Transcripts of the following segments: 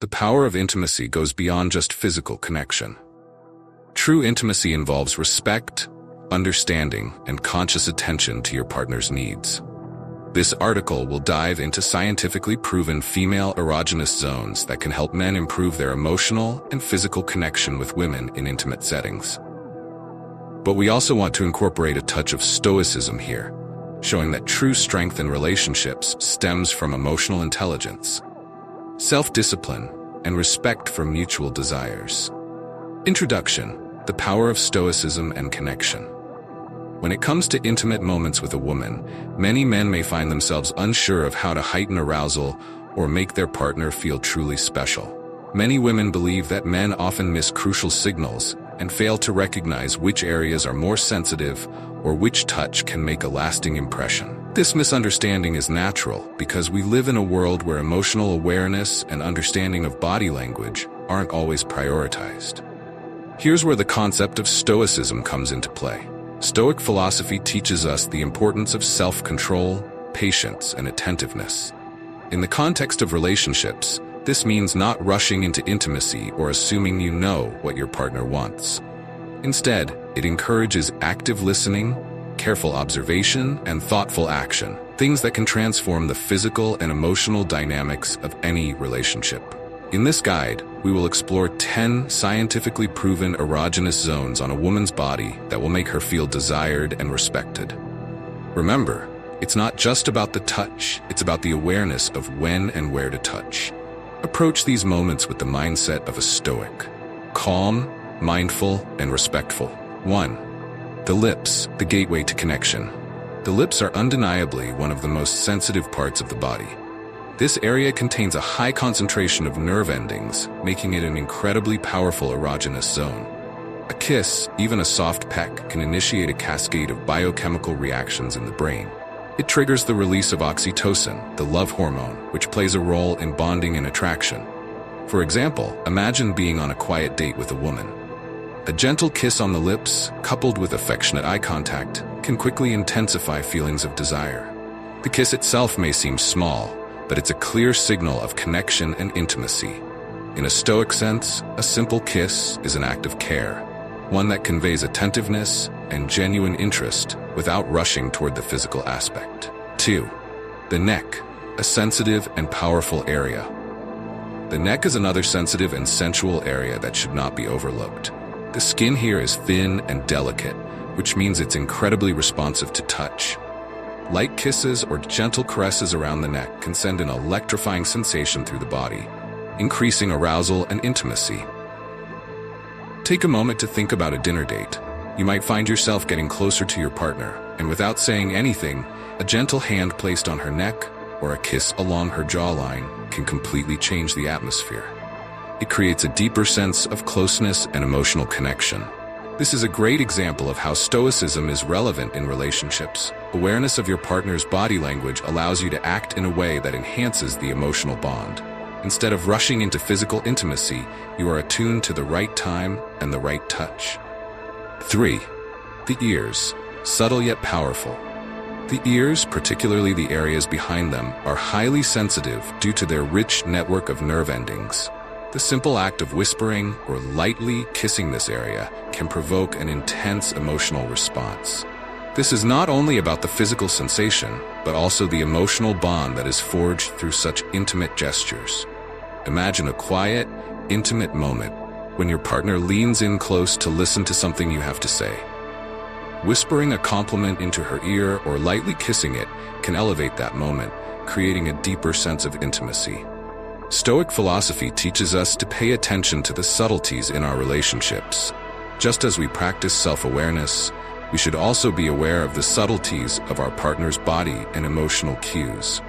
The power of intimacy goes beyond just physical connection. True intimacy involves respect, understanding, and conscious attention to your partner's needs. This article will dive into scientifically proven female erogenous zones that can help men improve their emotional and physical connection with women in intimate settings. But we also want to incorporate a touch of Stoicism here, showing that true strength in relationships stems from emotional intelligence, self-discipline, and respect for mutual desires. Introduction: the power of Stoicism and connection. When it comes to intimate moments with a woman, many men may find themselves unsure of how to heighten arousal or make their partner feel truly special. Many women believe that men often miss crucial signals and fail to recognize which areas are more sensitive or which touch can make a lasting impression. This misunderstanding is natural because we live in a world where emotional awareness and understanding of body language aren't always prioritized. Here's where the concept of Stoicism comes into play. Stoic philosophy teaches us the importance of self-control, patience, and attentiveness. In the context of relationships, this means not rushing into intimacy or assuming you know what your partner wants. Instead, it encourages active listening, careful observation, and thoughtful action, things that can transform the physical and emotional dynamics of any relationship. In this guide, we will explore 10 scientifically proven erogenous zones on a woman's body that will make her feel desired and respected. Remember, it's not just about the touch, it's about the awareness of when and where to touch. Approach these moments with the mindset of a Stoic: calm, mindful, and respectful. 1. The lips, the gateway to connection. The lips are undeniably one of the most sensitive parts of the body. This area contains a high concentration of nerve endings, making it an incredibly powerful erogenous zone. A kiss, even a soft peck, can initiate a cascade of biochemical reactions in the brain. It triggers the release of oxytocin, the love hormone, which plays a role in bonding and attraction. For example, imagine being on a quiet date with a woman. A gentle kiss on the lips, coupled with affectionate eye contact, can quickly intensify feelings of desire. The kiss itself may seem small, but it's a clear signal of connection and intimacy. In a Stoic sense, a simple kiss is an act of care, one that conveys attentiveness and genuine interest without rushing toward the physical aspect. 2. The neck, a sensitive and powerful area. The neck is another sensitive and sensual area that should not be overlooked. The skin here is thin and delicate, which means it's incredibly responsive to touch. Light kisses or gentle caresses around the neck can send an electrifying sensation through the body, increasing arousal and intimacy. Take a moment to think about a dinner date. You might find yourself getting closer to your partner, and without saying anything, a gentle hand placed on her neck or a kiss along her jawline can completely change the atmosphere. It creates a deeper sense of closeness and emotional connection. This is a great example of how Stoicism is relevant in relationships. Awareness of your partner's body language allows you to act in a way that enhances the emotional bond. Instead of rushing into physical intimacy, you are attuned to the right time and the right touch. 3. The ears, subtle yet powerful. The ears, particularly the areas behind them, are highly sensitive due to their rich network of nerve endings. The simple act of whispering or lightly kissing this area can provoke an intense emotional response. This is not only about the physical sensation, but also the emotional bond that is forged through such intimate gestures. Imagine a quiet, intimate moment when your partner leans in close to listen to something you have to say. Whispering a compliment into her ear or lightly kissing it can elevate that moment, creating a deeper sense of intimacy. Stoic philosophy teaches us to pay attention to the subtleties in our relationships. Just as we practice self-awareness, we should also be aware of the subtleties of our partner's body and emotional cues.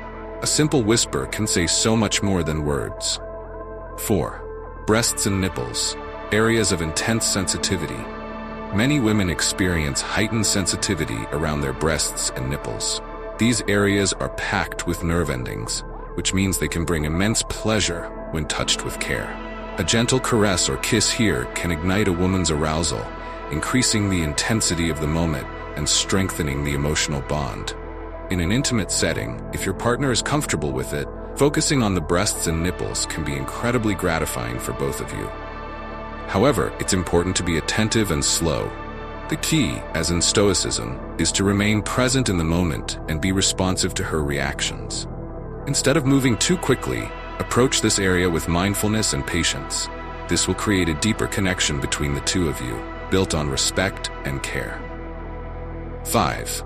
A simple whisper can say so much more than words. 4. Breasts and nipples, areas of intense sensitivity. Many women experience heightened sensitivity around their breasts and nipples. These areas are packed with nerve endings, which means they can bring immense pleasure when touched with care. A gentle caress or kiss here can ignite a woman's arousal, increasing the intensity of the moment and strengthening the emotional bond. In an intimate setting, if your partner is comfortable with it, Focusing on the breasts and nipples can be incredibly gratifying for both of you. However, it's important to be attentive and slow. The key, as in Stoicism, is to remain present in the moment and be responsive to her reactions. Instead of moving too quickly, approach this area with mindfulness and patience. This will create a deeper connection between the two of you, built on respect and care. 5.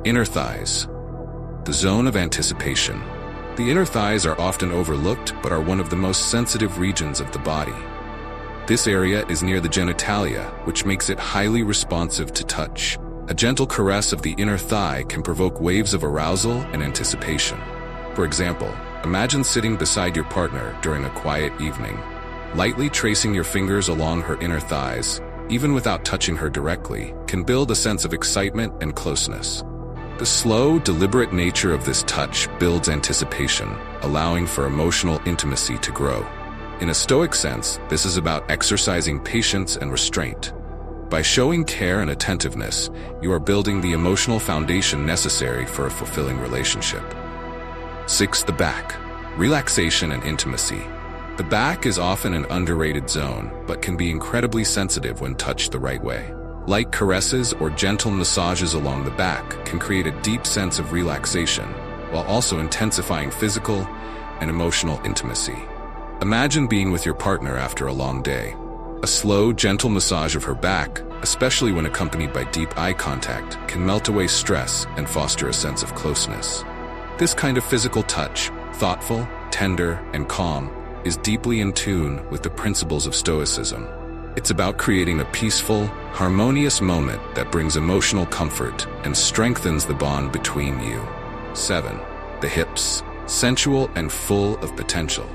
Inner thighs. The zone of anticipation. The inner thighs are often overlooked but are one of the most sensitive regions of the body. This area is near the genitalia, which makes it highly responsive to touch. A gentle caress of the inner thigh can provoke waves of arousal and anticipation. For example, imagine sitting beside your partner during a quiet evening. Lightly tracing your fingers along her inner thighs, even without touching her directly, can build a sense of excitement and closeness. The slow, deliberate nature of this touch builds anticipation, allowing for emotional intimacy to grow. In a Stoic sense, this is about exercising patience and restraint. By showing care and attentiveness, you are building the emotional foundation necessary for a fulfilling relationship. 6. The back. Relaxation and intimacy. The back is often an underrated zone, but can be incredibly sensitive when touched the right way. Light caresses or gentle massages along the back can create a deep sense of relaxation, while also intensifying physical and emotional intimacy. Imagine being with your partner after a long day. A slow, gentle massage of her back, especially when accompanied by deep eye contact, can melt away stress and foster a sense of closeness. This kind of physical touch, thoughtful, tender, and calm, is deeply in tune with the principles of Stoicism. It's about creating a peaceful, harmonious moment that brings emotional comfort and strengthens the bond between you. 7. The hips. Sensual and full of potential.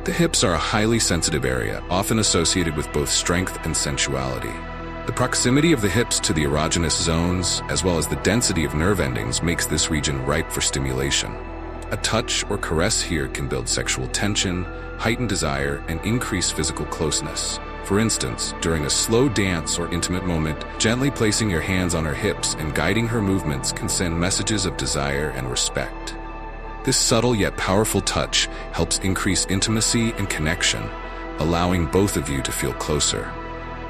The hips are a highly sensitive area, often associated with both strength and sensuality. The proximity of the hips to the erogenous zones, as well as the density of nerve endings, makes this region ripe for stimulation. A touch or caress here can build sexual tension, heighten desire, and increase physical closeness. For instance, during a slow dance or intimate moment, gently placing your hands on her hips and guiding her movements can send messages of desire and respect. This subtle yet powerful touch helps increase intimacy and connection, allowing both of you to feel closer.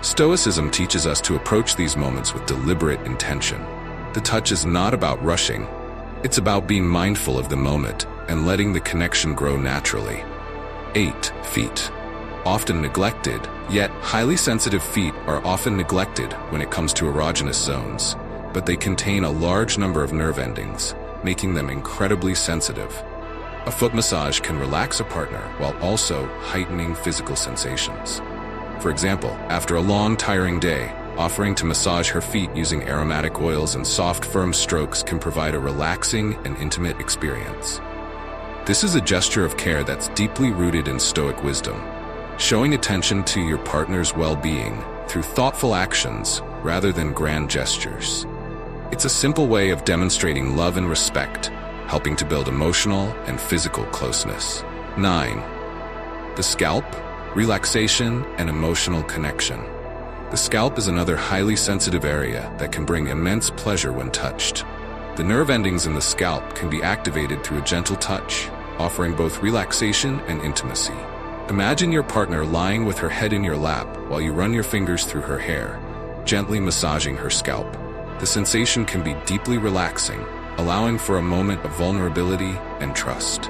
Stoicism teaches us to approach these moments with deliberate intention. The touch is not about rushing. It's about being mindful of the moment and letting the connection grow naturally. 8. Feet. Often neglected, yet highly sensitive feet are often neglected when it comes to erogenous zones, but they contain a large number of nerve endings, making them incredibly sensitive. A foot massage can relax a partner while also heightening physical sensations. For example, after a long, tiring day, offering to massage her feet using aromatic oils and soft, firm strokes can provide a relaxing and intimate experience. This is a gesture of care that's deeply rooted in Stoic wisdom, showing attention to your partner's well-being through thoughtful actions rather than grand gestures. It's a simple way of demonstrating love and respect, helping to build emotional and physical closeness. 9. The scalp, relaxation, and emotional connection. The scalp is another highly sensitive area that can bring immense pleasure when touched. The nerve endings in the scalp can be activated through a gentle touch, offering both relaxation and intimacy. Imagine your partner lying with her head in your lap while you run your fingers through her hair, gently massaging her scalp. The sensation can be deeply relaxing, allowing for a moment of vulnerability and trust.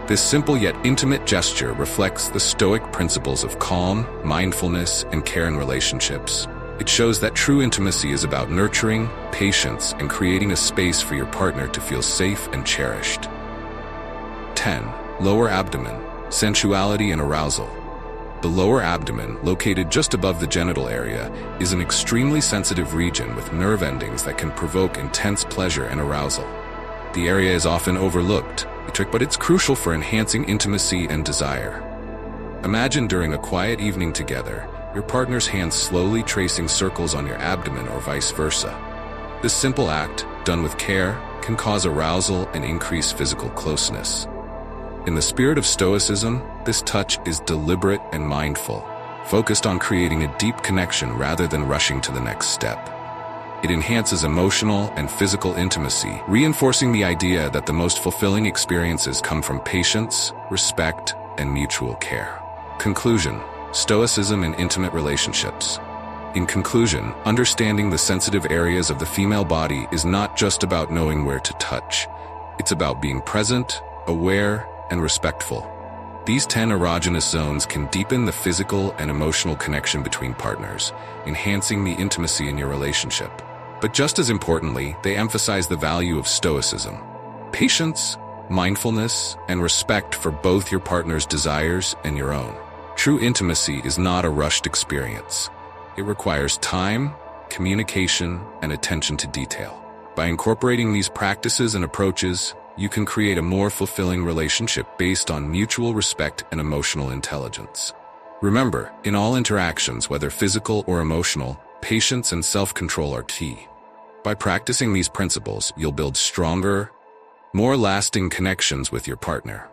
This simple yet intimate gesture reflects the Stoic principles of calm, mindfulness, and care in relationships. It shows that true intimacy is about nurturing, patience, and creating a space for your partner to feel safe and cherished. 10. Lower abdomen, sensuality and arousal. The lower abdomen, located just above the genital area, is an extremely sensitive region with nerve endings that can provoke intense pleasure and arousal. The area is often overlooked, but it's crucial for enhancing intimacy and desire. Imagine during a quiet evening together, your partner's hands slowly tracing circles on your abdomen or vice versa. This simple act, done with care, can cause arousal and increase physical closeness. In the spirit of Stoicism, this touch is deliberate and mindful, focused on creating a deep connection rather than rushing to the next step. It enhances emotional and physical intimacy, reinforcing the idea that the most fulfilling experiences come from patience, respect, and mutual care. Conclusion: Stoicism and intimate relationships. In conclusion, understanding the sensitive areas of the female body is not just about knowing where to touch. It's about being present, aware, and respectful. These 10 erogenous zones can deepen the physical and emotional connection between partners, enhancing the intimacy in your relationship. But just as importantly, they emphasize the value of Stoicism: patience, mindfulness, and respect for both your partner's desires and your own. True intimacy is not a rushed experience. It requires time, communication, and attention to detail. By incorporating these practices and approaches, you can create a more fulfilling relationship based on mutual respect and emotional intelligence. Remember, in all interactions, whether physical or emotional, patience and self-control are key. By practicing these principles, you'll build stronger, more lasting connections with your partner.